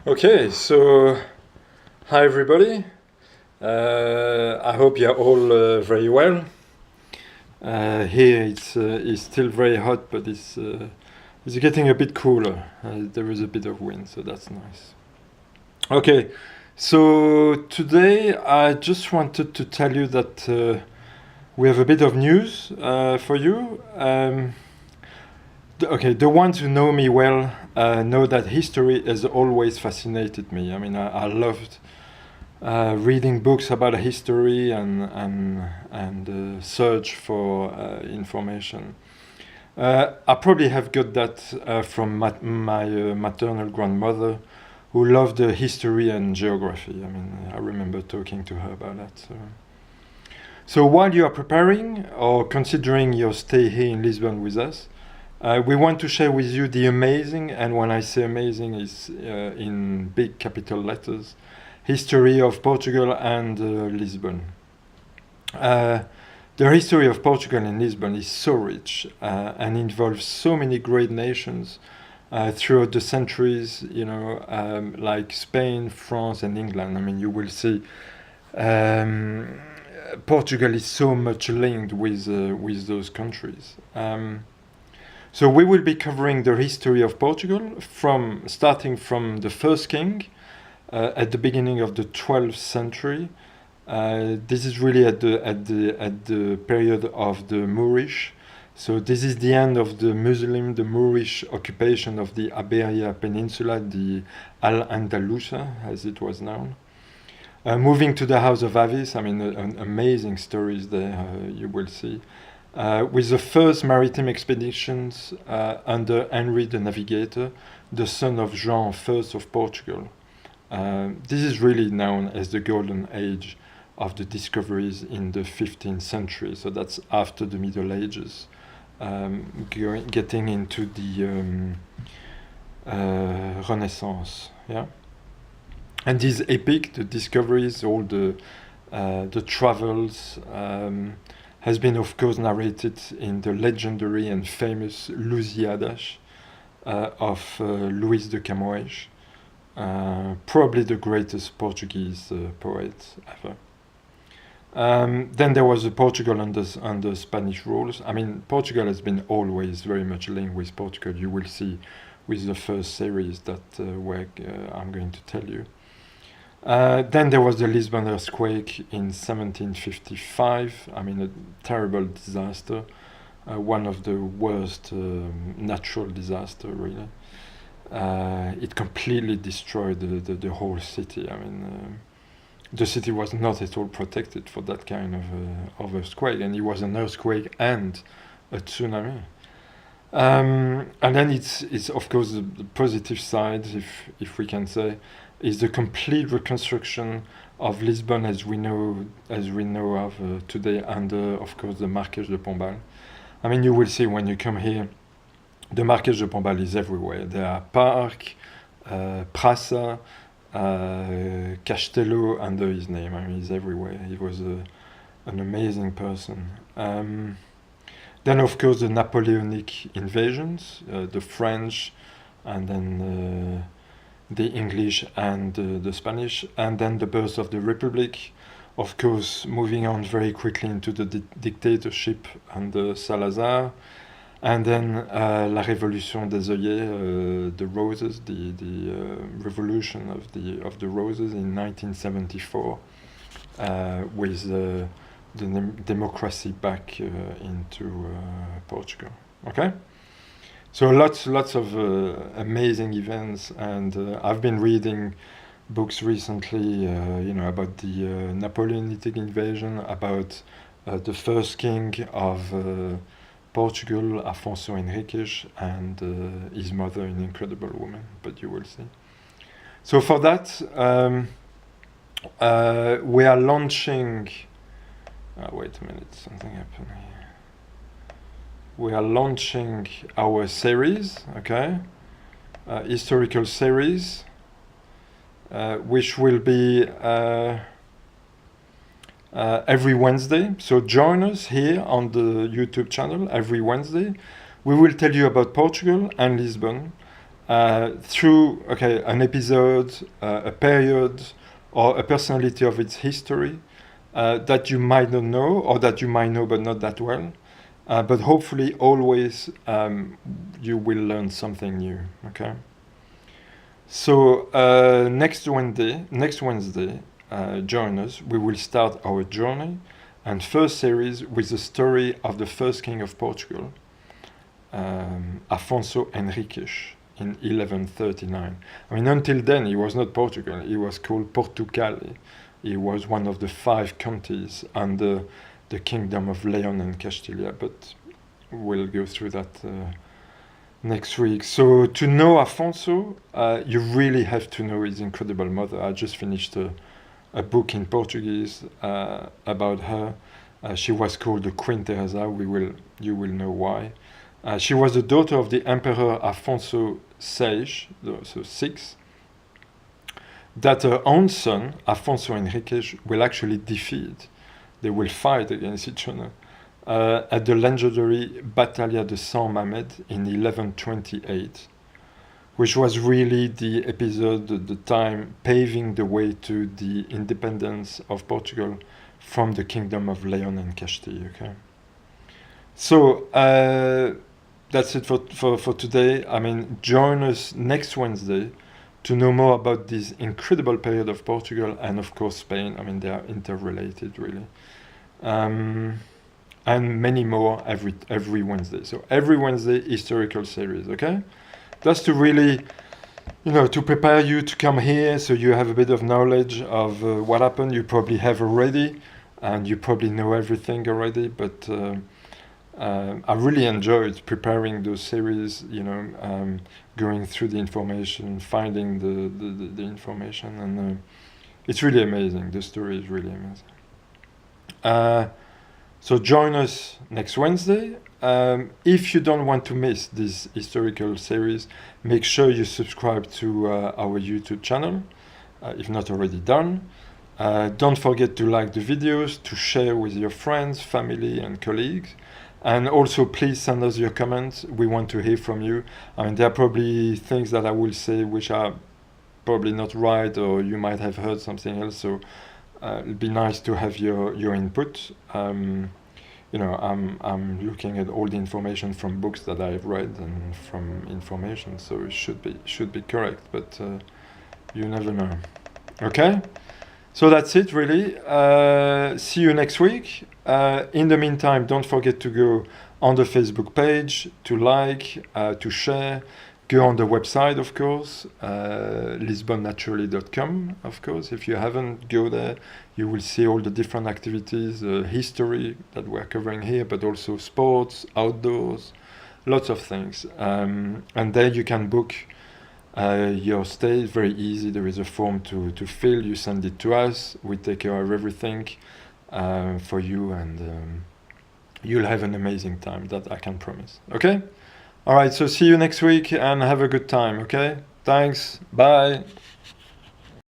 Okay, so hi everybody. I hope you're all very well. Here it's still very hot, but it's getting a bit cooler. There is a bit of wind, so that's nice. Okay, so today I just wanted to tell you that we have a bit of news for you. The ones who know me well know that history has always fascinated me. I mean, I loved reading books about history and search for information. I probably have got that from my maternal grandmother, who loved history and geography. I mean, I remember talking to her about that. So while you are preparing or considering your stay here in Lisbon with us, we want to share with you the amazing, and when I say amazing, is in big capital letters, history of Portugal and Lisbon. The history of Portugal and Lisbon is so rich and involves so many great nations throughout the centuries, like Spain, France, and England. I mean, you will see Portugal is so much linked with those countries. So we will be covering the history of Portugal starting from the first king at the beginning of the 12th century. This is really at the period of the Moorish. So this is the end of the Moorish occupation of the Iberia Peninsula, the Al-Andalusia, as it was known. Moving to the House of Avis, I mean, amazing stories there you will see. With the first maritime expeditions under Henry the Navigator, the son of Jean I of Portugal. This is really known as the golden age of the discoveries in the 15th century. So that's after the Middle Ages, getting into the Renaissance. Yeah, and these epic, the discoveries, all the travels. Has been, of course, narrated in the legendary and famous Lusíadas of Luís de Camões, probably the greatest Portuguese poet ever. Then there was Portugal under Spanish rules. I mean, Portugal has been always very much linked with Portugal. You will see with the first series that I'm going to tell you. Then there was the Lisbon Earthquake in 1755. I mean, a terrible disaster, one of the worst natural disaster, really. It completely destroyed the whole city. I mean, the city was not at all protected for that kind of earthquake, and it was an earthquake and a tsunami. And then it's of course the positive side, if we can say, is the complete reconstruction of Lisbon as we know of today under, of course, the Marquês de Pombal. I mean, you will see when you come here, the Marquês de Pombal is everywhere. There are park, praça, Castelo under his name. I mean, he's everywhere. He was an amazing person. Then, of course, the Napoleonic invasions, the French, and then the English and the Spanish, and then the birth of the Republic, of course, moving on very quickly into the dictatorship under Salazar, and then La Révolution des œillets, the roses, the revolution of the roses in 1974, with the democracy back into Portugal. Okay. So lots of amazing events, and I've been reading books recently, about the Napoleonic invasion, about the first king of Portugal, Afonso Henriques, and his mother, an incredible woman. But you will see. So for that, we are launching. Wait a minute, something happened here. We are launching our series, historical series, which will be every Wednesday. So join us here on the YouTube channel every Wednesday. We will tell you about Portugal and Lisbon, through an episode, a period, or a personality of its history that you might not know, or that you might know but not that well. But hopefully always you will learn something new. Okay. So next Wednesday, join us. We will start our journey and first series with the story of the first king of Portugal, Afonso Henriques, in 1139. I mean, until then he was not Portugal. He was called Portugal. He was one of the 5 counties under the kingdom of Leon and Castilla, but we'll go through that next week. So to know Afonso, you really have to know his incredible mother. I just finished a book in Portuguese about her. She was called the Queen Teresa. You will know why. She was the daughter of the Emperor Afonso VI, that her own son, Afonso Henriques, will actually defeat. They will fight against each other at the legendary Battaglia de Saint Mamed in 1128, which was really the episode at the time paving the way to the independence of Portugal from the kingdom of Leon and Castile. Okay, so that's it for today. I mean, join us next Wednesday to know more about this incredible period of Portugal and of course Spain. I mean, they are interrelated really. And many more every Wednesday. So every Wednesday historical series, okay? That's to really, to prepare you to come here so you have a bit of knowledge of what happened. You probably have already, and you probably know everything already, but I really enjoyed preparing those series, going through the information, finding the information, and it's really amazing. The story is really amazing. So join us next Wednesday. If you don't want to miss this historical series, make sure you subscribe to our YouTube channel, if not already done. Don't forget to like the videos, to share with your friends, family, and colleagues. And also, please send us your comments. We want to hear from you. I mean, there are probably things that I will say which are probably not right, or you might have heard something else. So it'd be nice to have your input. I'm looking at all the information from books that I've read and from information, so it should be correct, but you never know. Okay, so that's it really. See you next week. In the meantime, don't forget to go on the Facebook page, to like, to share. Go on the website, of course, lisbonnaturally.com, of course. If you haven't, go there. You will see all the different activities, history that we're covering here, but also sports, outdoors, lots of things. And there you can book your stay. It's very easy. There is a form to fill. You send it to us. We take care of everything for you, and you'll have an amazing time. That I can promise. Okay? All right, so see you next week and have a good time, okay? Thanks. Bye.